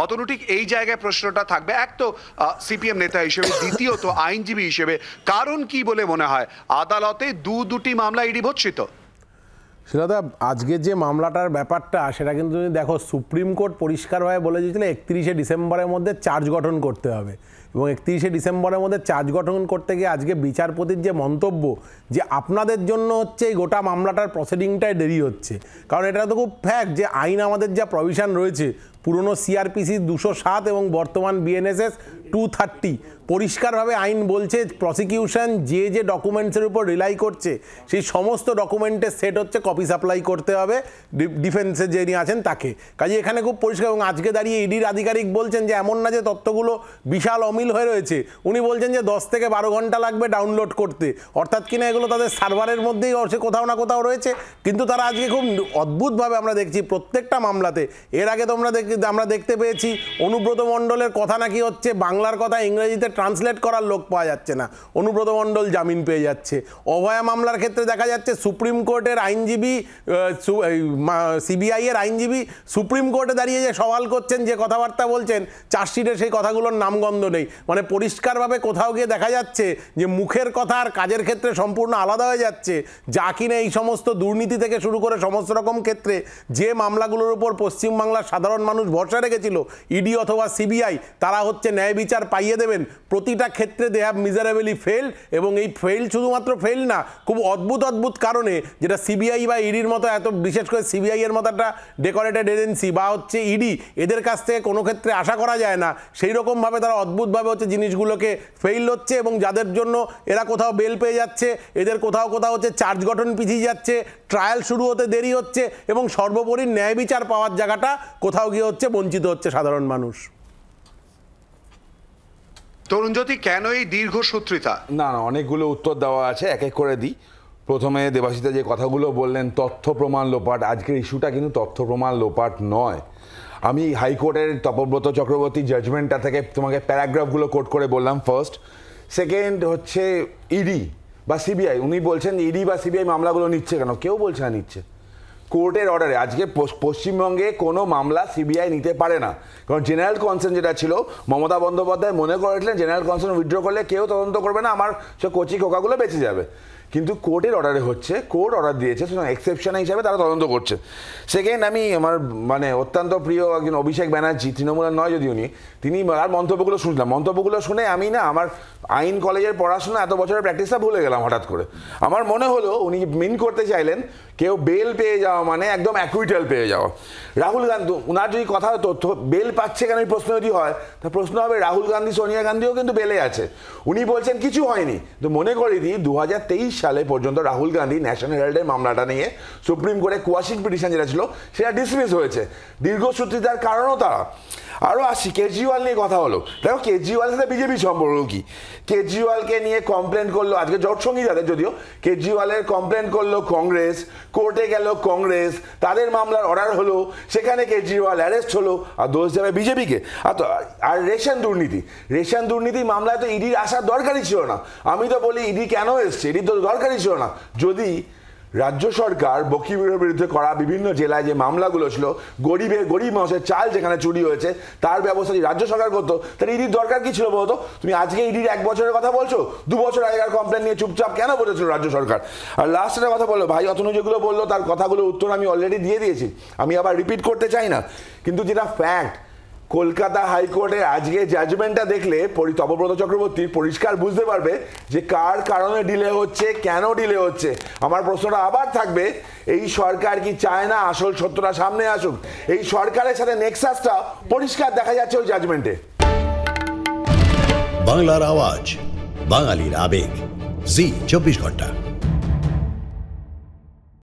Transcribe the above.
অতনু ঠিক এই জায়গায় প্রশ্নটা থাকবে, এক তো সিপিএম নেতা হিসেবে, দ্বিতীয়ত আইনজীবী হিসেবে, কারণ কি বলে মনে হয় আদালতে দুটি মামলা ইডি ভর্সিত? শিলাদা, আজকে যে মামলাটার ব্যাপারটা সেটা কিন্তু তুমি দেখো, সুপ্রিম কোর্ট পরিষ্কারভাবে বলে দিয়েছিল 31শে ডিসেম্বরের মধ্যে চার্জ গঠন করতে হবে, এবং 31শে ডিসেম্বরের মধ্যে চার্জ গঠন করতে গিয়ে আজকে বিচারপতির যে মন্তব্য যে আপনাদের জন্য হচ্ছে এই গোটা মামলাটার প্রসিডিংটাই দেরি হচ্ছে, কারণ এটা তো খুব ফ্যাক্ট যে আইন আমাদের যা প্রভিশন রয়েছে, পুরনো সিআরপিসি 207 এবং বর্তমান বিএনএসএস 230, পরিষ্কারভাবে আইন বলছে প্রসিকিউশন যে ডকুমেন্টসের উপর রিলাই করছে সেই সমস্ত ডকুমেন্টের সেট হচ্ছে কপি সাপ্লাই করতে হবে ডিফেন্সে যিনি আছেন তাকে। কাজে এখানে খুব পরিষ্কার, এবং আজকে দাঁড়িয়ে ইডির আধিকারিক বলছেন যে এমন না যে তথ্যগুলো বিশাল অমিল হয়ে রয়েছে, উনি বলছেন যে 10 থেকে 12 ঘন্টা লাগবে ডাউনলোড করতে, অর্থাৎ কিনা এগুলো তাদের সার্ভারের মধ্যেই কোথাও না কোথাও রয়েছে। কিন্তু তারা আজকে খুব অদ্ভুতভাবে আমরা দেখছি প্রত্যেকটা মামলাতে, এর আগে তো আমরা দেখতে পেয়েছি অনুব্রত মণ্ডলের কথা নাকি হচ্ছে বাংলার কথা ইংরেজিতে ট্রান্সলেট করার লোক পাওয়া যাচ্ছে না, অনুব্রত মণ্ডল জামিন পেয়ে যাচ্ছে। অভয়া মামলার ক্ষেত্রে দেখা যাচ্ছে সুপ্রিম কোর্টের আইনজীবী, সিবিআই এর আইনজীবী সুপ্রিম কোর্টে দাঁড়িয়ে যে সওয়াল করছেন, যে কথাবার্তা বলছেন, চার্জশিটে সেই কথাগুলোর নামগন্ধ নেই। মানে পরিষ্কারভাবে কোথাও গিয়ে দেখা যাচ্ছে যে মুখের কথা আর কাজের ক্ষেত্রে সম্পূর্ণ আলাদা হয়ে যাচ্ছে, যা কিনা এই সমস্ত দুর্নীতি থেকে শুরু করে সমস্ত রকম ক্ষেত্রে যে মামলাগুলোর উপর পশ্চিমবাংলার সাধারণ মানুষ ভরসা রেখেছিল, ইডি অথবা সিবিআই, তারা হচ্ছে ন্যায় বিচার পাইয়ে দেবেন, প্রতিটা ক্ষেত্রে দে হ্যাভ মিজারেবলি ফেল। এবং এই ফেল শুধুমাত্র ফেল না, খুব অদ্ভুত কারণে, যেটা সিবিআই বা ইডির মতো এত, বিশেষ করে সিবিআই এর মতো একটা ডেকোরেটেড এজেন্সি বা হচ্ছে ইডি, এদের কাছ থেকে কোনো ক্ষেত্রে আশা করা যায় না, সেই রকমভাবে তারা অদ্ভুতভাবে হচ্ছে জিনিসগুলোকে ফেল হচ্ছে, এবং যাদের জন্য এরা কোথাও বেল পেয়ে যাচ্ছে, এদের কোথাও হচ্ছে চার্জ গঠন পিছিয়ে যাচ্ছে, ট্রায়াল শুরু হতে দেরি হচ্ছে, এবং সর্বোপরি ন্যায় বিচার পাওয়ার জায়গাটা কোথাও গিয়ে হচ্ছে বঞ্চিত হচ্ছে সাধারণ মানুষ। তরুণজ্যোতি, কেন এই দীর্ঘসূত্রিতা? না, অনেকগুলো উত্তর দেওয়া আছে, এক এক করে দিই। প্রথমে দেবাশিতা যে কথাগুলো বললেন, তথ্য প্রমাণ লোপাট, আজকের ইস্যুটা কিন্তু তথ্য প্রমাণ লোপাট নয়। আমি হাইকোর্টের তপব্রত চক্রবর্তী জাজমেন্টটা থেকে তোমাকে প্যারাগ্রাফগুলো কোট করে বললাম ফার্স্ট। সেকেন্ড হচ্ছে ইডি বা সিবিআই, উনি বলছেন ইডি বা সিবিআই মামলাগুলো নিচ্ছে কেন? কেউ বলছে না নিচ্ছে। কোর্টের অর্ডারে আজকে পশ্চিমবঙ্গে কোনো মামলা সিবিআই নিতে পারে না, কারণ জেনারেল কনসার্ন যেটা ছিল, মমতা বন্দ্যোপাধ্যায় মনে করেছিলেন জেনারেল কনসার্ন উইথড্র করলে কেউ তদন্ত করবে না, আমার সে কচি খোকাগুলো বেঁচে যাবে। কিন্তু কোর্টের অর্ডারে হচ্ছে, কোর্ট অর্ডার দিয়েছে, সুতরাং এক্সেপশন হিসাবে তারা তদন্ত করছে। সেকেন্ড, আমি আমার অত্যন্ত প্রিয় একজন অভিষেক ব্যানার্জি, তৃণমূলের নয় যদিও তিনি আর মন্তব্যগুলো শুনলাম, মন্তব্যগুলো শুনে আমি আমার আইন কলেজের পড়াশোনা এত বছরের প্র্যাকটিসটা ভুলে গেলাম হঠাৎ করে। আমার মনে হলো উনি মিন করতে চাইলেন কেউ বেল পেয়ে যাওয়া মানে একদম অ্যাকুইটাল পেয়ে যাওয়া। রাহুল গান্ধী, ওনার যদি কথা তথ্য বেল পাচ্ছে কেন প্রশ্ন যদি হয়, তা প্রশ্ন হবে রাহুল গান্ধী, সোনিয়া গান্ধীও কিন্তু বেলে আছে, উনি বলছেন কিছু হয়নি। তো মনে করে দিই 2023 সালে পর্যন্ত রাহুল গান্ধী ন্যাশনাল হেরাল্ডের মামলাটা নিয়ে সুপ্রিম কোর্টে কোয়াশিং পিটিশন যেটা ছিল সেটা ডিসমিস হয়েছে। দীর্ঘসূত্রিতার কারণও তারা। আরও আসি, কেজরিওয়াল নিয়ে কথা হলো। দেখো কেজরিওয়ালের সাথে বিজেপি সম্পর্ক কি? কেজরিওয়ালকে নিয়ে কমপ্লেন করলো, আজকে জোটসঙ্গী যাদের, যদিও কেজরিওয়ালের কমপ্লেন করলো কংগ্রেস, কোর্টে গেল কংগ্রেস, তাদের মামলার অর্ডার হলো, সেখানে কেজরিওয়াল অ্যারেস্ট হলো, আর দোষ যাবে বিজেপিকে। আর রেশন দুর্নীতি মামলায় তো ইডির আসার দরকারই ছিল না। আমি তো বলি ইডি কেন এসছে, ইডির তো দরকারই ছিল না। যদি রাজ্য সরকার বকিবিরের বিরুদ্ধে করা বিভিন্ন জেলায় যে মামলাগুলো ছিল, গরিব মানুষের চাল যেখানে চুরি হয়েছে তার ব্যবস্থা যদি রাজ্য সরকার করতো, তাহলে ইডির দরকার কি ছিল বলতো? তুমি আজকে ইডির 1 বছরের কথা বলছো, 2 বছর আগেকার কমপ্লেন নিয়ে চুপচাপ কেন বলেছিল রাজ্য সরকার? আর লাস্টের কথা বললো ভাই অতনু, যেগুলো বললো তার কথাগুলোর উত্তর আমি অলরেডি দিয়ে দিয়েছি, আমি আবার রিপিট করতে চাই না। কিন্তু যেটা ফ্যাক্ট, কলকাতা হাইকোর্টের আজকে জাজমেন্টটা দেখলে তপব্রত চক্রবর্তী পরিষ্কার বুঝতে পারবে যে কার কারণে ডিলে হচ্ছে, কেন ডিলে হচ্ছে। আমার প্রশ্নটা আবার থাকবে, এই সরকার কি চায় না আসল সত্যটা সামনে আসুক? এই সরকারের সাথে নেক্সাসটা পরিষ্কার দেখা যাচ্ছে ওই জাজমেন্টে। বাংলার আওয়াজ, বাঙালির আবেগ, জি 24 ঘন্টা।